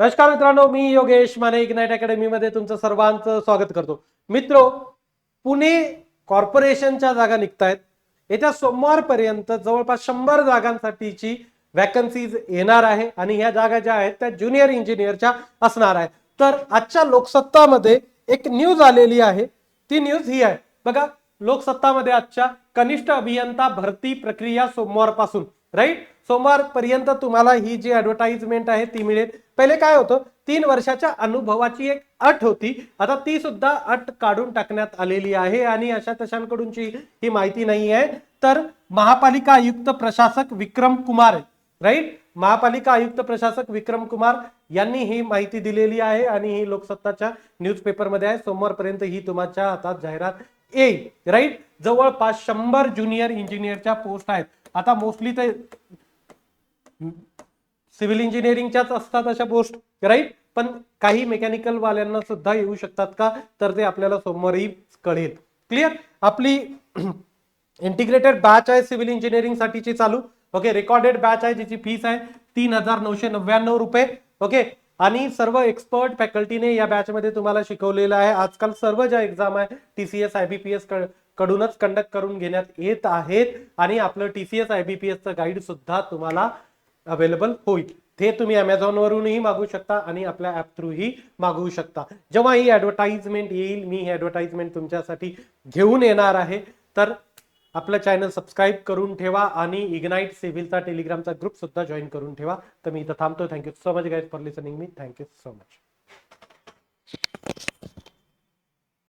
नमस्कार मित्रांनो, मी Yogesh Mane ignite academy मध्ये तुमचं सर्वांचं स्वागत करतो. मित्रो, पुणे कॉर्पोरेशनच्या जागा निघतायत. येत्या सोमवारपर्यंत जवळपास 100 जागांसाठीची वॅकन्सीज येणार आहे आणि ह्या जागा ज्या आहेत त्या ज्युनियर इंजिनियरच्या असणार आहेत. तर आजच्या लोकसत्तामध्ये एक न्यूज आलेली आहे. ती न्यूज ही आहे बघा. लोकसत्तामध्ये आजच्या कनिष्ठ अभियंता भरती प्रक्रिया सोमवारपासून, राईट, सोमवारपर्यंत तुम्हाला ही जी ऍडव्हर्टाइजमेंट आहे ती मिळेल. पहिले काय होतं, 3 वर्षाच्या अनुभवाची एक अट होती. आता ती सुद्धा अट काढून टाकण्यात आलेली आहे आणि अशा तशांकडूनची ही माहिती नाही आहे. तर महापालिका आयुक्त प्रशासक विक्रम कुमार, राईट, महापालिका आयुक्त प्रशासक विक्रम कुमार यांनी ही माहिती दिलेली आहे आणि ही लोकसत्ताच्या न्यूजपेपरमध्ये आहे. सोमवारपर्यंत ही तुमच्या हातात जाहिरात येईल, राईट. जवळपास 100 ज्युनियर इंजिनियरच्या पोस्ट आहेत. आता मोस्टली ते सिव्हिल इंजिनिअरिंगच्याच असतात अशा पोस्ट, राईट, पण काही मेकॅनिकल वाल्यांना सुद्धा येऊ शकतात का, तर ते आपल्याला सोमवारी कळेल. क्लिअर. आपली इंटिग्रेटेड बॅच आहे सिव्हिल इंजिनिअरिंग साठीची चालू. ओके, रेकॉर्डेड बॅच आहे जिची फीस आहे 3,999 रुपये. ओके, आणि सर्व एक्सपर्ट फॅकल्टीने या बॅच मध्ये तुम्हाला शिकवलेलं आहे. आजकाल सर्व ज्या एक्झाम आहे TCS IBPS कडूनच कंडक्ट करून घेण्यात येत आहेत आणि आपलं TCS IBPS चं गाईड सुद्धा तुम्हाला अवेलेबल होईल. ते तुम्ही Amazon वरूनही मागवू शकता आणि आपल्या ऍप थ्रू ही मागवू शकता. जेव्हा ही ऍडव्हर्टाइजमेंट येईल, मी ही ऍडव्हर्टाइजमेंट तुमच्यासाठी घेऊन येणार आहे. तर आपलं चॅनल सबस्क्राईब करून ठेवा आणि इग्नाइट सिव्हिलचा टेलिग्रामचा ग्रुप सुद्धा जॉईन करून ठेवा. तर मी इथं थांबतो. Thank you so much guys for listening me. Thank you so much.